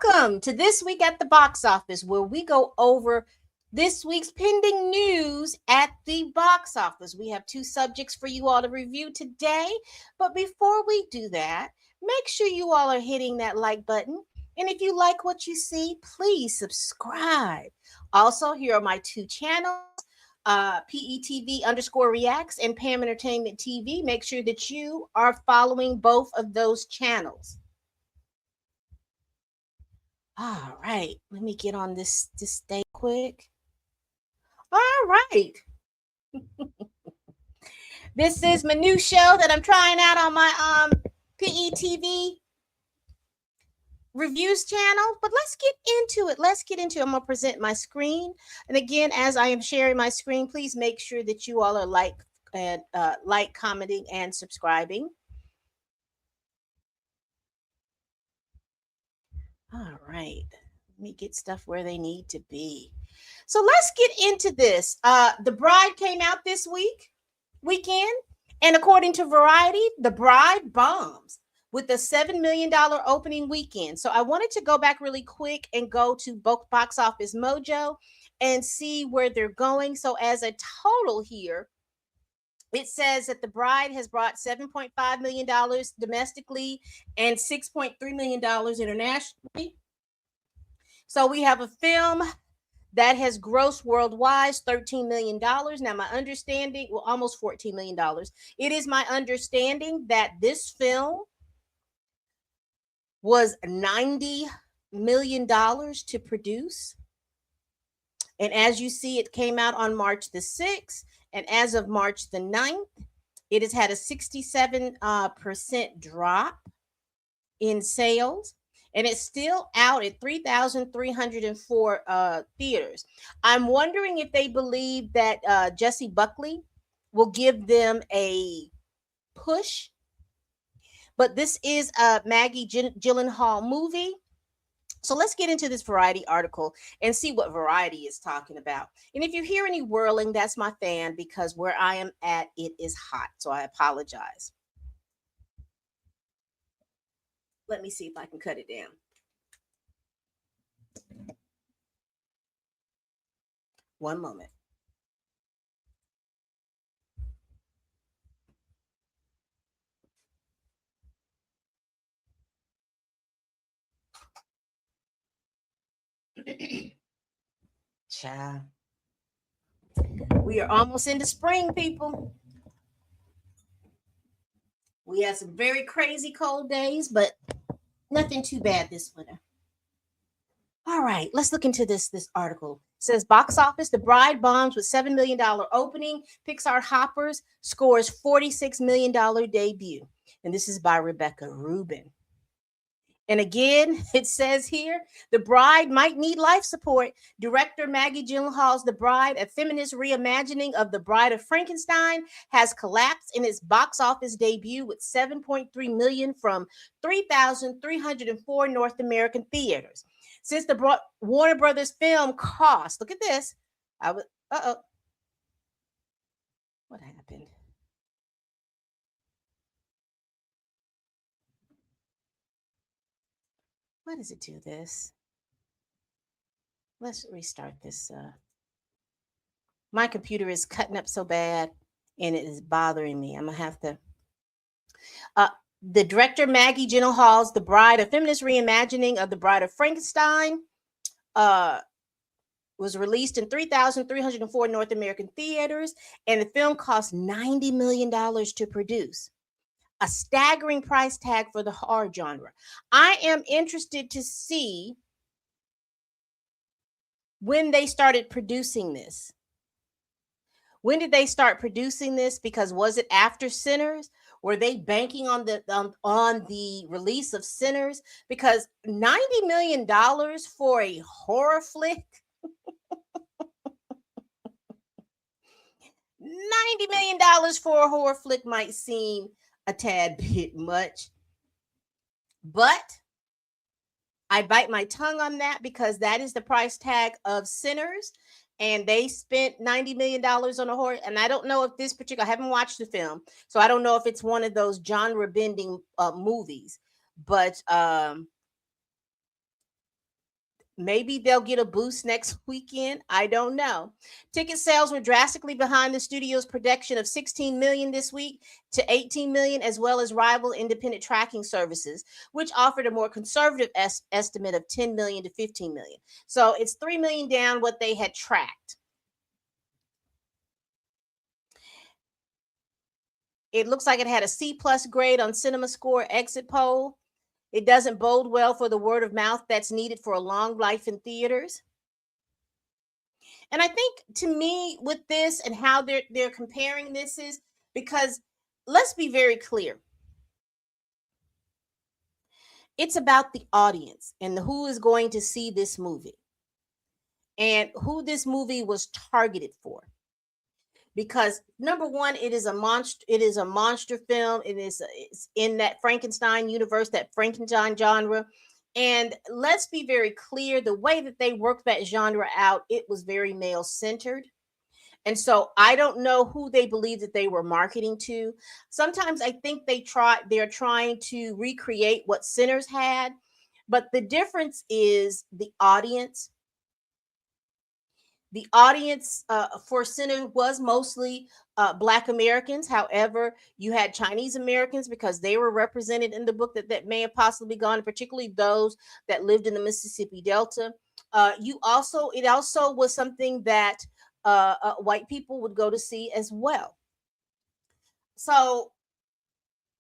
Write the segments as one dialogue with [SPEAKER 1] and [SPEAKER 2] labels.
[SPEAKER 1] Welcome to This Week at the Box Office, where we go over this week's pending news at the box office. We have two subjects for you all to review today. But before we do that, make sure you all are hitting that like button. And if you like what you see, please subscribe. Also, here are my two channels. PETV underscore reacts and Pam Entertainment TV. Make sure that you are following both of those channels. All right, let me get on this day quick. All right. This is my new show that I'm trying out on my PETV reviews channel, but let's get into it. I'm gonna present my screen, and again, as I am sharing my screen, please make sure that you all are like, commenting, and subscribing. All right, let me get stuff where they need to be. So let's get into this. The Bride came out this weekend, and according to Variety, The Bride bombs with a $7 million opening weekend. So I wanted to go back really quick and go to Box Office Mojo and see where they're going. So as a total here, it says that The Bride has brought $7.5 million domestically and $6.3 million internationally. So we have a film that has grossed worldwide $13 million. Now, my understanding, well, almost $14 million. It is my understanding that this film was $90 million to produce. And as you see, it came out on March the 6th. And as of March the 9th, it has had a 67% drop in sales. And it's still out at 3,304 theaters. I'm wondering if they believe that Jessie Buckley will give them a push. But this is a Maggie Gyllenhaal movie. So let's get into this Variety article and see what Variety is talking about. And if you hear any whirling, that's my fan, because where I am at, it is hot. So I apologize. Let me see if I can cut it down. One moment. Child. We are almost into spring, people. We had some very crazy cold days, but nothing too bad this winter. All right, let's look into this article. It says box office, The Bride bombs with $7 million opening. Pixar Hoppers scores $46 million debut. And this is by Rebecca Rubin. And again, it says here, The Bride might need life support. Director Maggie Gyllenhaal's The Bride, a feminist reimagining of The Bride of Frankenstein, has collapsed in its box office debut with $7.3 million from 3,304 North American theaters. Since the Warner Brothers film cost, look at this. What happened? Why does it do this? Let's restart this. My computer is cutting up so bad and it is bothering me. I'm going to have to. The director, Maggie Gyllenhaal's The Bride, a feminist reimagining of The Bride of Frankenstein, was released in 3,304 North American theaters, and the film cost $90 million to produce. A staggering price tag for the horror genre. I am interested to see when they started producing this. When did they start producing this? Because was it after Sinners? Were they banking on the release of Sinners? Because $90 million for a horror flick. $90 million for a horror flick might seem a tad bit much, but I bite my tongue on that because that is the price tag of Sinners, and they spent $90 million on a horror. And I don't know if this particular, I haven't watched the film, so I don't know if it's one of those genre bending movies, but Maybe they'll get a boost next weekend. I don't know. Ticket sales were drastically behind the studio's projection of 16 million this week to 18 million, as well as rival independent tracking services, which offered a more conservative estimate of 10 million to 15 million. So it's 3 million down what they had tracked. It looks like it had a C plus grade on Cinema Score exit poll. It doesn't bode well for the word of mouth that's needed for a long life in theaters. And I think, to me, with this and how they're comparing this, is because, let's be very clear, it's about the audience and who is going to see this movie and who this movie was targeted for. Because number one, it is a monster film. It's in that Frankenstein universe, that Frankenstein genre. And let's be very clear, the way that they worked that genre out, it was very male centered. And so I don't know who they believe that they were marketing to. Sometimes I think they're trying to recreate what Sinners had, but the difference is the audience. The audience for Sinners was mostly Black Americans. However, you had Chinese Americans because they were represented in the book that may have possibly gone, particularly those that lived in the Mississippi Delta. It also was something that white people would go to see as well. So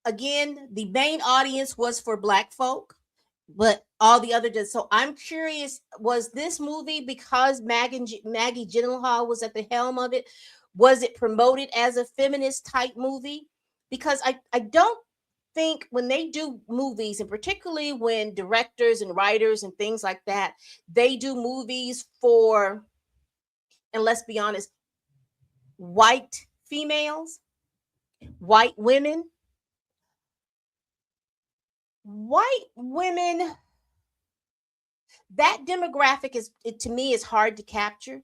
[SPEAKER 1] again, the main audience was for Black folk, but all the other did. So I'm curious, was this movie, because Maggie Gyllenhaal was at the helm of it, was it promoted as a feminist type movie? Because I don't think when they do movies, and particularly when directors and writers and things like that, they do movies for, and let's be honest, white females, white women, white women, that demographic to me is hard to capture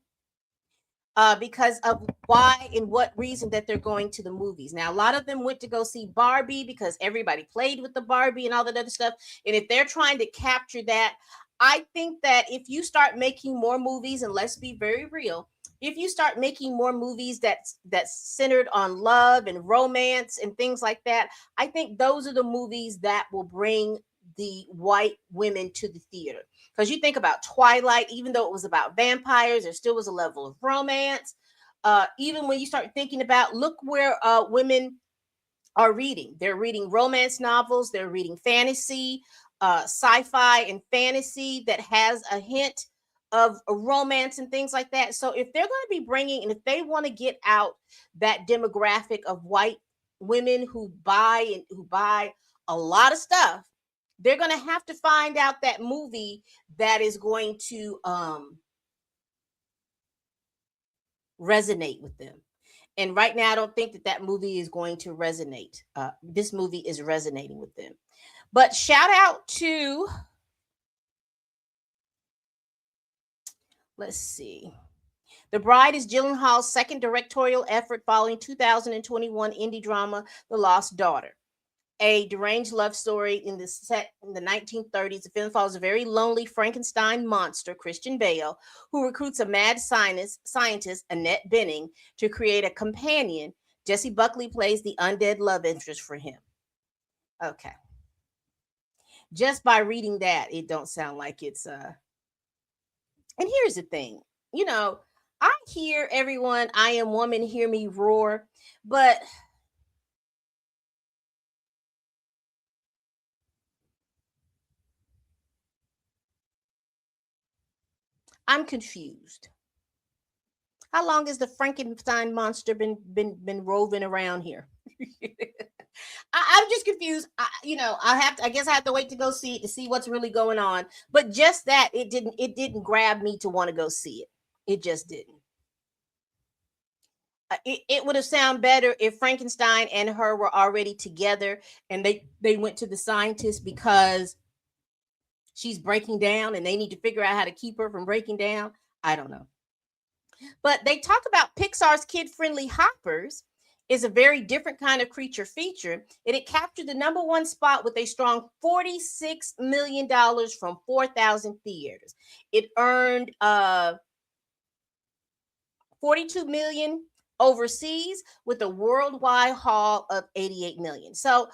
[SPEAKER 1] because of why and what reason that they're going to the movies. Now, a lot of them went to go see Barbie because everybody played with the Barbie and all that other stuff. And if they're trying to capture that, I think that if you start making more movies, and let's be very real, if you start making more movies that's centered on love and romance and things like that, I think those are the movies that will bring the white women to the theater. Because you think about Twilight, even though it was about vampires, there still was a level of romance. Even when you start thinking about, look where women are reading. They're reading romance novels, they're reading fantasy, sci-fi and fantasy that has a hint of a romance and things like that. So if they're going to be bringing, and if they want to get out that demographic of white women who buy a lot of stuff, they're going to have to find out that movie that is going to resonate with them. And right now, I don't think that movie is going to resonate. This movie is resonating with them. But shout out to, let's see. The Bride is Gyllenhaal's second directorial effort following 2021 indie drama The Lost Daughter, a deranged love story in the 1930s. The film follows a very lonely Frankenstein monster, Christian Bale, who recruits a mad scientist, Annette Bening, to create a companion. Jesse Buckley plays the undead love interest for him. Okay. Just by reading that, it don't sound like it's And here's the thing. I hear everyone, I am woman, hear me roar, but I'm confused. How long has the Frankenstein monster been roving around here? I'm just confused. I guess I have to wait to go see it to see what's really going on. But just that, it didn't grab me to want to go see it. It just didn't. It would have sounded better if Frankenstein and her were already together, and they went to the scientist because she's breaking down and they need to figure out how to keep her from breaking down. I don't know. But they talk about Pixar's kid-friendly hoppers is a very different kind of creature feature, and it captured the number one spot with a strong $46 million from 4,000 theaters. It earned 42 million overseas with a worldwide haul of 88 million. So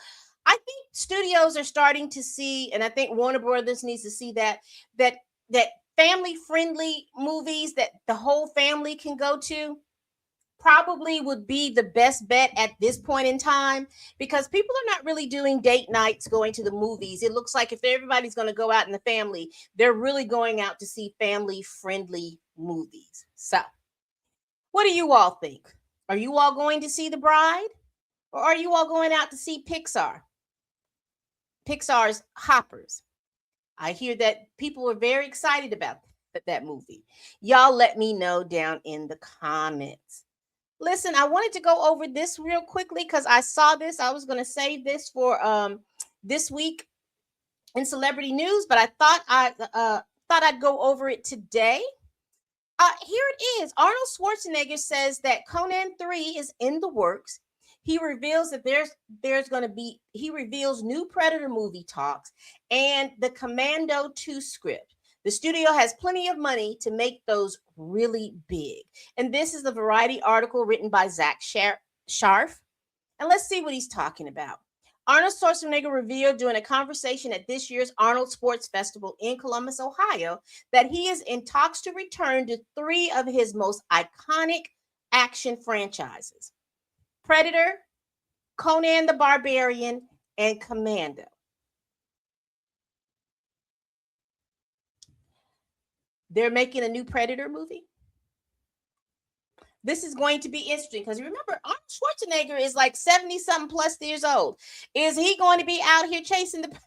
[SPEAKER 1] I think studios are starting to see, and I think Warner Brothers needs to see that that family friendly movies that the whole family can go to probably would be the best bet at this point in time, because people are not really doing date nights going to the movies. It looks like if everybody's going to go out in the family, they're really going out to see family friendly movies. So what do you all think? Are you all going to see The Bride, or are you all going out to see Pixar's Hoppers? I hear that people were very excited about that movie. Y'all let me know down in the comments. Listen, I wanted to go over this real quickly because I saw this. I was going to save this for this week in celebrity news, but I thought I'd go over it today. Here it is. Arnold Schwarzenegger says that Conan 3 is in the works. He reveals that there's going to be, he reveals new Predator movie talks and the Commando 2 script. The studio has plenty of money to make those really big. And this is the Variety article written by Zach Sharf. And let's see what he's talking about. Arnold Schwarzenegger revealed during a conversation at this year's Arnold Sports Festival in Columbus, Ohio, that he is in talks to return to 3 of his most iconic action franchises: Predator, Conan the Barbarian, and Commando. They're making a new Predator movie. This is going to be interesting because remember, Arnold Schwarzenegger is like 70 something plus years old. Is he going to be out here chasing the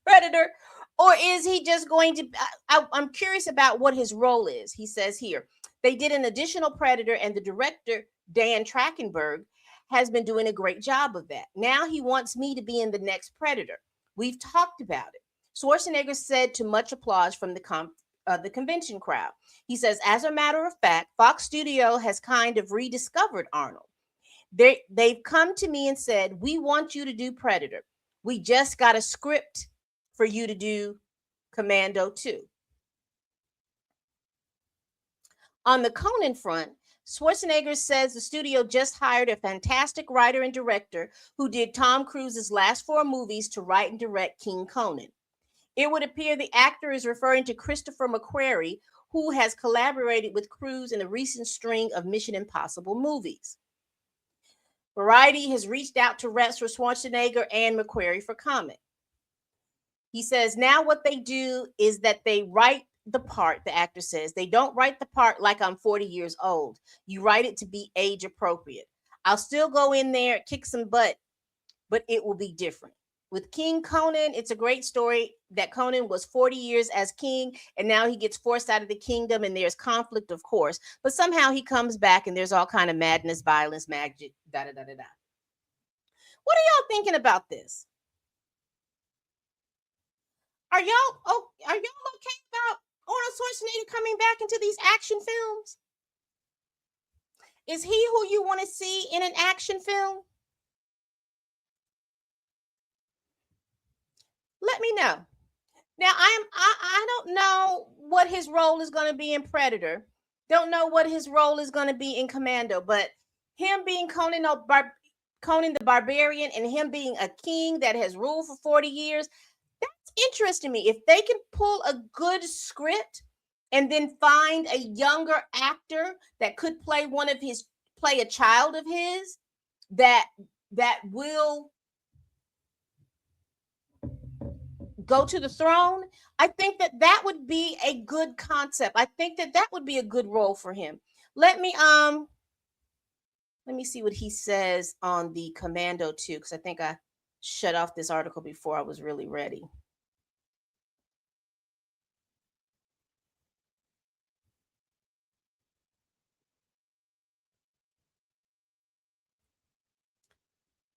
[SPEAKER 1] Predator, or is he just going to? I'm curious about what his role is. He says here they did an additional Predator, and the director, Dan Trachtenberg, has been doing a great job of that. Now he wants me to be in the next Predator. We've talked about it. Schwarzenegger said to much applause from the convention crowd. He says, as a matter of fact, Fox Studio has kind of rediscovered Arnold. They've come to me and said, we want you to do Predator. We just got a script for you to do Commando 2. On the Conan front, Schwarzenegger says the studio just hired a fantastic writer and director who did Tom Cruise's last 4 movies to write and direct King Conan. It would appear the actor is referring to Christopher McQuarrie, who has collaborated with Cruise in a recent string of Mission Impossible movies. Variety has reached out to reps for Schwarzenegger and McQuarrie for comment. He says now what they do is that they write the part, the actor says. They don't write the part like I'm 40 years old. You write it to be age appropriate. I'll still go in there, kick some butt, but it will be different. With King Conan, it's a great story that Conan was 40 years as king, and now he gets forced out of the kingdom, and there's conflict, of course, but somehow he comes back, and there's all kind of madness, violence, magic, da-da-da-da-da. What are y'all thinking about this? Are y'all okay about Arnold Schwarzenegger coming back into these action films? Is he who you want to see in an action film? Let me know. Now I don't know what his role is going to be in Predator. Don't know what his role is going to be in Commando, but him being Conan the Barbarian and him being a king that has ruled for 40 years, that's interesting to me. If they can pull a good script and then find a younger actor that could play a child of his that will go to the throne, I think that would be a good concept. I think that would be a good role for him. Let me see what he says on the Commando 2, because I think I shut off this article before I was really ready.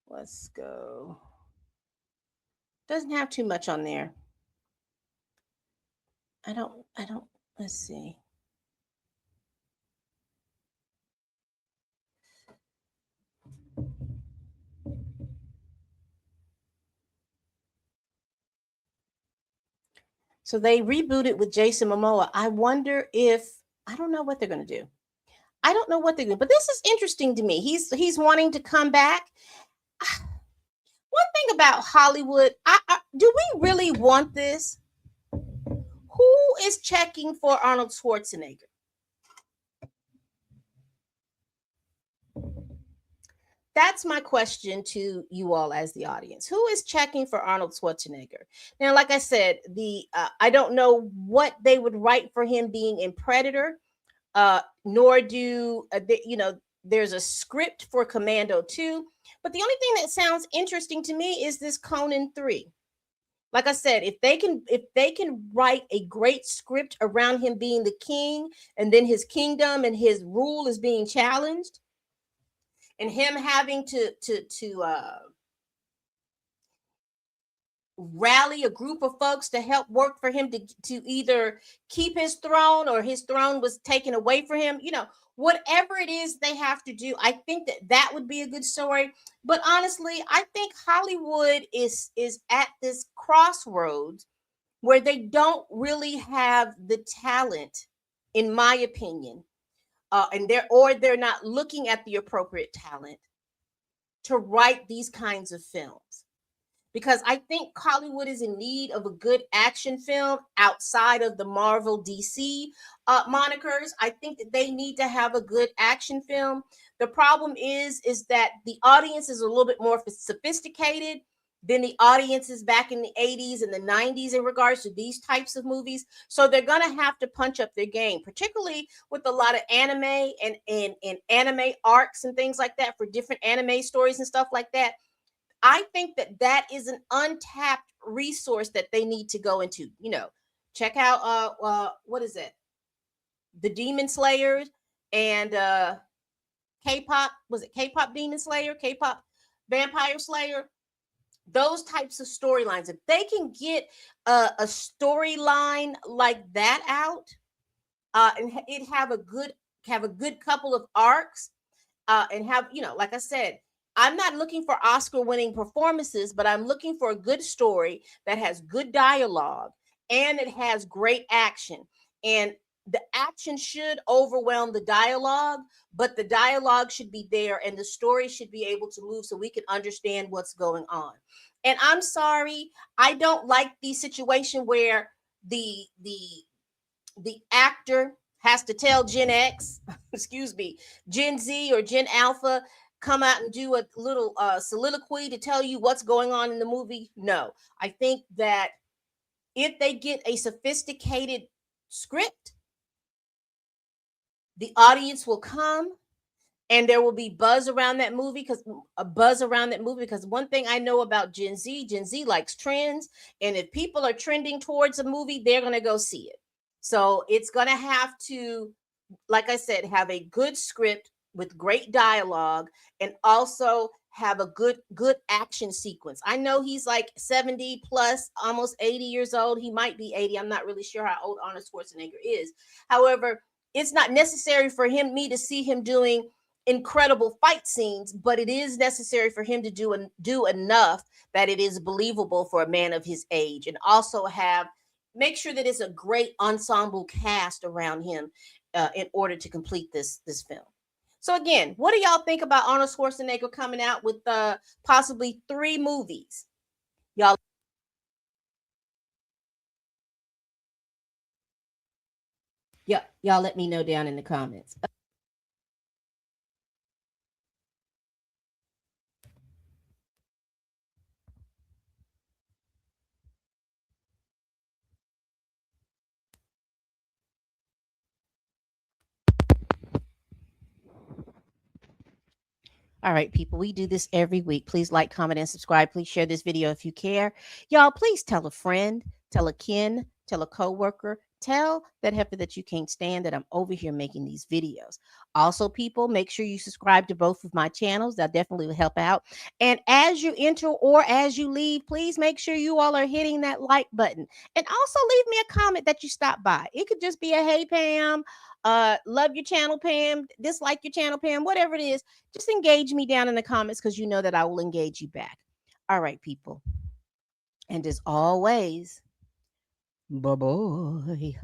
[SPEAKER 1] Let's go. Doesn't have too much on there. I don't, let's see. So they rebooted with Jason Momoa. I wonder if I don't know what they're going to do. I don't know what they're doing, but this is interesting to me. He's wanting to come back. One thing about Hollywood, do we really want this? Who is checking for Arnold Schwarzenegger? That's my question to you all as the audience. Who is checking for Arnold Schwarzenegger? Now, like I said, I don't know what they would write for him being in Predator, nor do there's a script for Commando 2, but the only thing that sounds interesting to me is this Conan 3. Like I said, if they can write a great script around him being the king, and then his kingdom and his rule is being challenged, and him having to rally a group of folks to help work for him to either keep his throne, or his throne was taken away from him, whatever it is they have to do, I think that would be a good story. But honestly, I think Hollywood is at this crossroads where they don't really have the talent, in my opinion, and they're not looking at the appropriate talent to write these kinds of films. Because I think Hollywood is in need of a good action film outside of the Marvel DC monikers. I think that they need to have a good action film. The problem is that the audience is a little bit more sophisticated than the audiences back in the 80s and the 90s in regards to these types of movies. So they're going to have to punch up their game, particularly with a lot of anime and anime arcs and things like that for different anime stories and stuff like that. I think that is an untapped resource that they need to go into. Check out what is it? The Demon Slayers and K-pop. Was it K-pop Demon Slayer? K-pop Vampire Slayer? Those types of storylines. If they can get a storyline like that out, and it have a good couple of arcs, and have, like I said, I'm not looking for Oscar winning performances, but I'm looking for a good story that has good dialogue and it has great action. And the action should overwhelm the dialogue, but the dialogue should be there and the story should be able to move so we can understand what's going on. And I'm sorry, I don't like the situation where the actor has to tell Gen X, excuse me, Gen Z or Gen Alpha, come out and do a little soliloquy to tell you what's going on in the movie. No, I think that if they get a sophisticated script, the audience will come and there will be buzz around that movie, because one thing I know about Gen Z likes trends, and if people are trending towards a movie, they're going to go see it. So it's going to have to, like I said, have a good script with great dialogue, and also have a good action sequence. I know he's like 70 plus, almost 80 years old. He might be 80. I'm not really sure how old Arnold Schwarzenegger is. However, it's not necessary for me to see him doing incredible fight scenes, but it is necessary for him to do enough that it is believable for a man of his age, and also make sure that it's a great ensemble cast around him in order to complete this film. So again, what do y'all think about Arnold Schwarzenegger coming out with possibly 3 movies? Y'all y'all let me know down in the comments. All right, people, we do this every week. Please like, comment, and subscribe. Please share this video if you care. Y'all, please tell a friend, tell a kin, tell a coworker, tell that heifer that you can't stand that I'm over here making these videos. Also, people, make sure you subscribe to both of my channels. That definitely will help out. And as you enter or as you leave, please make sure you all are hitting that like button. And also leave me a comment that you stopped by. It could just be a hey, Pam, love your channel, Pam, dislike your channel, Pam, whatever it is. Just engage me down in the comments, because you know that I will engage you back. All right, people. And as always,
[SPEAKER 2] Bye bye.